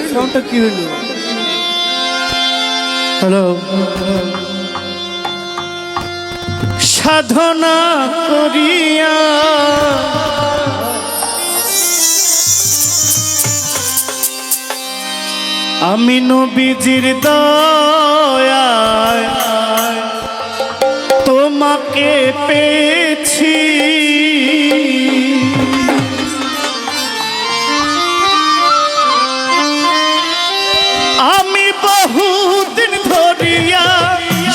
সাউন্ডটা কি হলো? হ্যালো, সাধনা করিয়া আমি নবীজির দয়ায় তোমাকে পেয়েছি। আমি বহুদিন ধরিয়া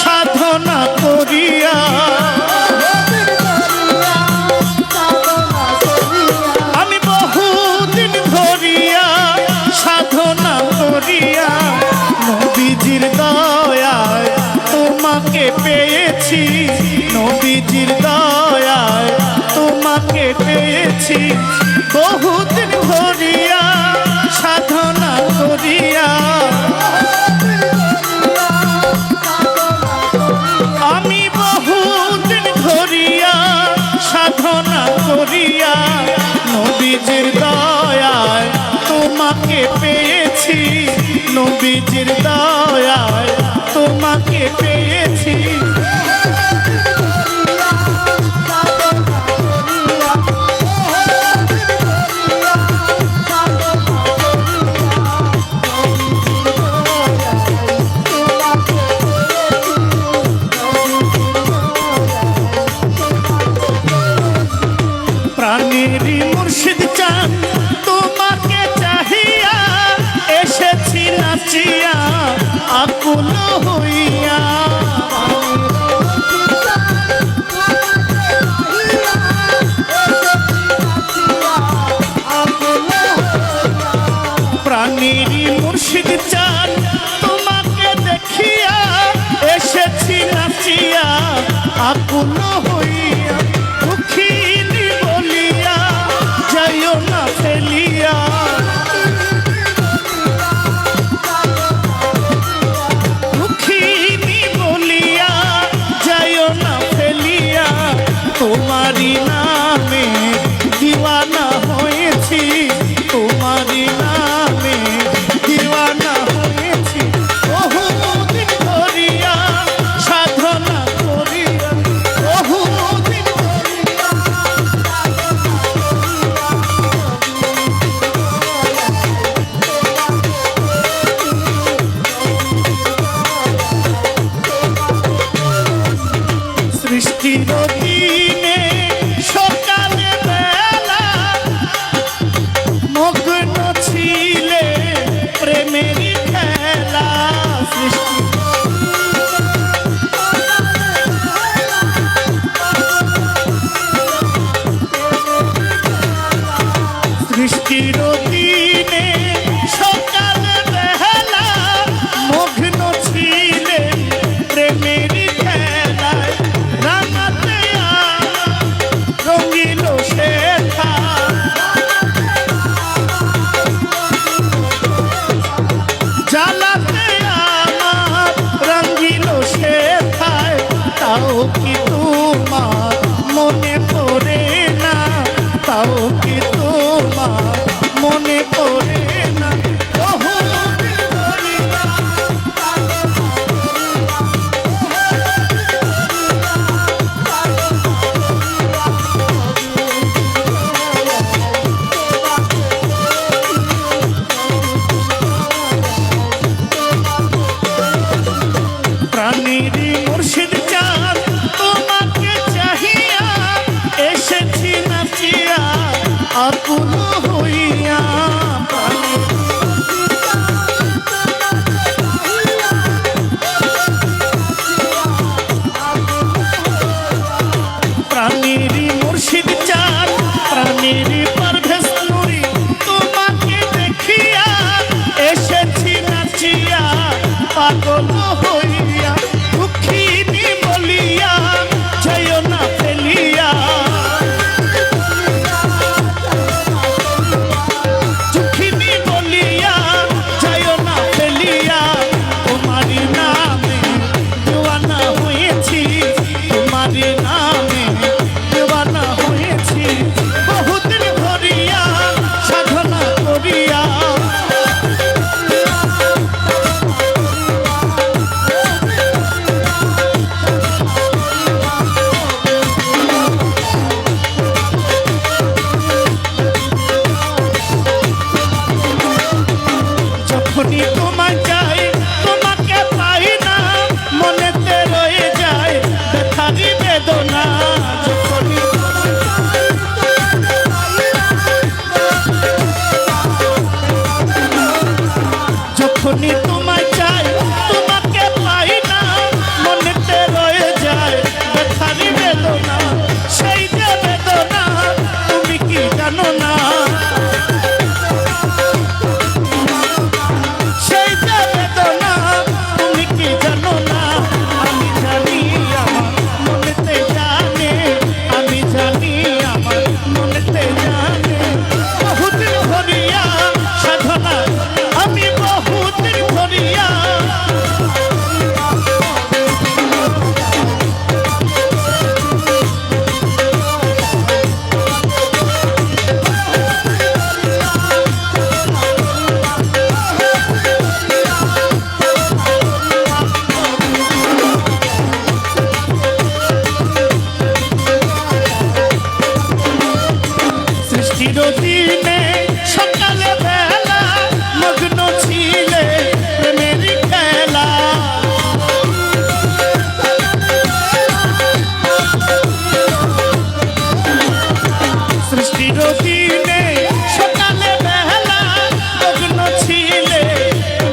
সাধনা করিয়া আমি বহুদিন ধরিয়া সাধনা করিয়া নবীজির দয়ায় তোমাকে পেয়েছি। নবীজির দয়ায় তোমাকে পেয়েছি। বহুদিন ধরিয়া সাধনা করিয়া আমি বহুদিন ধরিয়া সাধনা করিয়া নবীজির দয়ায় তোমাকে পেয়েছি। নবীজির দয়ায় তোমাকে পেয়েছি। প্রাণেরই মুর্শিদ চান তোমাকে চাহিয়া এসেছি নাচিয়া আকুল হইয়া। প্রাণেরই মুর্শিদ চান তোমাকে দেখিয়া এসেছি নাচিয়া আকুল হইয়া। দুঃখিনী বলিয়া যাইও না ফেলিয়া, দুঃখিনী বলিয়া যাইও না ফেলিয়া। তোমারই নামে দিওয়ানা হয়েছি, তোমারই নামে দিওয়ানা হয়েছি। বহুদিন ধরিয়া সাধনা করিয়া বহুদিন সৃষ্টির দিনে সকালে বেলা মগ্ন ছিলে প্রেমের খেলা। সৃষ্টির দিনে সকালে বেলা মগ্ন ছিলে প্রেমের খেলায়। রাঙাতে রঙিল শেখা জ্বালাতে আমার রঙিল শেখায়। তাও কি তোমার মনে পড়ে না, তাও কি তোমার মনে পড়ে না। বহুদিন ধরিয়া প্রাণেরই মুর্শিদ চান তোমাকে চাহিয়া এসেছি নাচিয়া আকুল হইয়া। প্রাণেরই মুর্শিদ চান প্রাণেরই পারভেজ নুরি তোমাকে দেখিয়া এসেছি নাচিয়া পাগল হইয়া। দুঃখিনী বলিয়া যাইও না ফেলিয়া, যখনই তোমায় চাই তোমাকে পাই না মনেতে রয়ে যায় ব্যথারি বেদনা যখনই যখনই তোমায় চাই তোমাকে পাই না মনেতে রয়ে যায় ব্যথারি বেদনা সেই যে বেদনা তুমি কি জানো না সেই যে বেদনা তুমি কি জানো না আমি জানি আমার মনেতে জানে আমি জানি আমার মনেতে জানে বহুদিন ধরিয়া সাধনা আমি বহুদিন ধরিয়া সৃষ্টির দিনে সকালে বেলা মগ্ন ছিলে প্রেমের খেলা সৃষ্টির দিনে সকালে বেলা মগ্ন ছিলে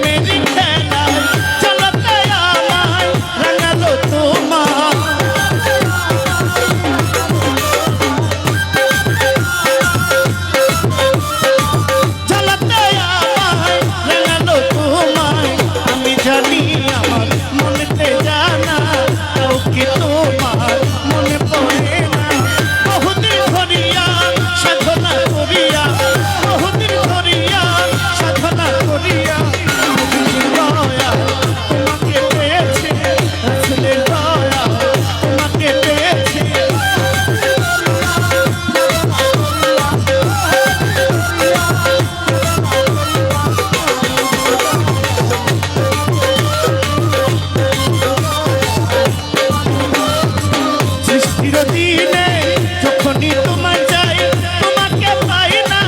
প্রেমের খেলা চলতে আমায় রাঙালো তোমার জ্বালাতে আমায় রাঙালো তোমায় আমি জানি আমার মনেতে জানা কাউকে তোমার মনে পড়ে না বহুদিন ধরিয়া সাধনা করিয়া বহুদিন ধরিয়া সাধনা করিয়া দয়া তোমাকে পেয়েছে আসলে দয়া তোমাকে পেয়েছে সৃষ্টির দিনে যখনই তোমায় চাই তোমাকে পাই না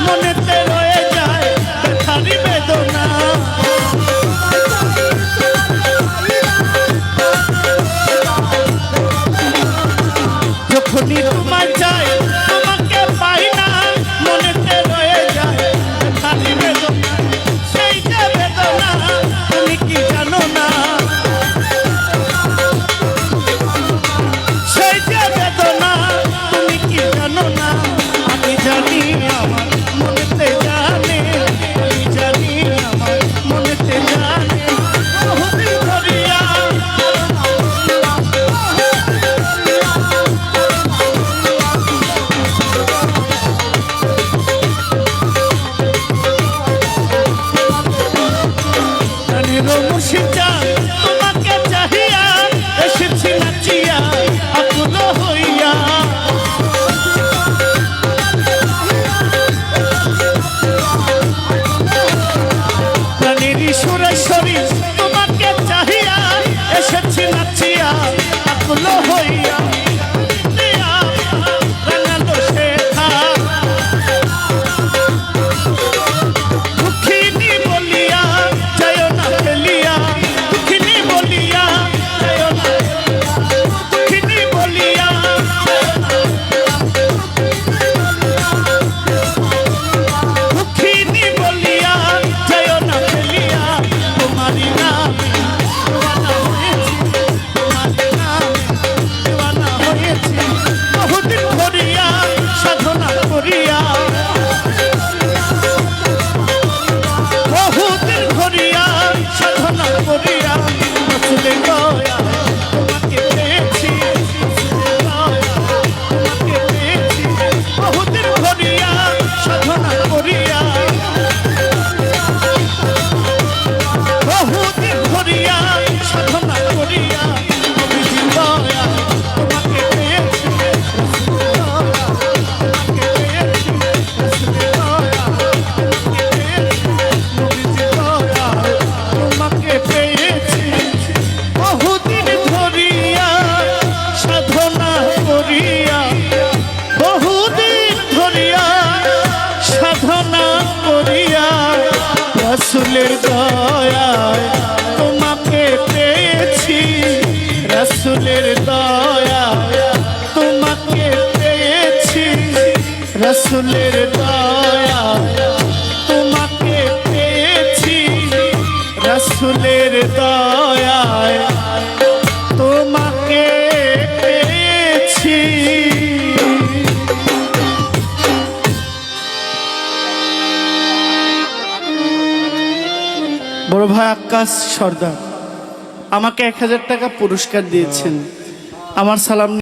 মনেতে রয়ে যায় ব্যথারি বেদনা যখনই তোমায় চাই তোমাকে পাই না মনেতে রয়ে যায় ব্যথারি বেদনা সেই যে বেদনা তুমি কি জানো না সেই যে বেদনা তুমি কি জানো না আমি জানি আমার মনেতে জানে আমি জানি আমার মনেতে জানে বহুদিন ধরিয়া প্রাণের মুর্শিদা তোমাকে চাহিয়া এসেছি নাচিয়া আকুল হইয়া প্রাণের সুরেশ্বরী তোমাকে চাহিয়া এসেছি নাচিয়া আকুল হইয়া রাঙালো শেখা দুঃখিনী বলিয়া যায় না ফেলিয়া দুঃখিনী বলিয়া যায় না দুঃখিনী বলিয়া দুঃখিনী বলিয়া যায় না ফেলিয়া তোমারি নামে দিওয়ানা হয়েছি তোমারি নামে দিওয়ানা হয়েছি বহুদিন ধরিয়া সাধনা করিয়া বহুদিন ধরিয়া সাধনা করিয়া আসলে দয়া তোমাকে পেয়েছি আসলে দয়া তোমাকে পেয়েছি বহুদিন ধরিয়া সাধনা করিয়া বহুদিন ধরিয়া সাধনা করিয়া অভিজিৎ দয়া তোমাকে পেয়েছি আসলে দয়া তোমাকে পেয়েছি আসলে দয়া তোমাকে পেয়েছি অভিজিৎ দয়া তোমাকে পেয়েছি রাসূলের দয়ায় তোমাকে পেয়েছি, রাসূলের দয়ায় তোমাকে পেয়েছি, রাসূলের দয়ায় তোমাকে পেয়েছি, রাসূলের দয়ায় তোমাকে পেয়েছি। বড় ভাই আকাশ সর্দার আমাকে 1000 টাকা পুরস্কার দিয়েছেন। আমার সালাম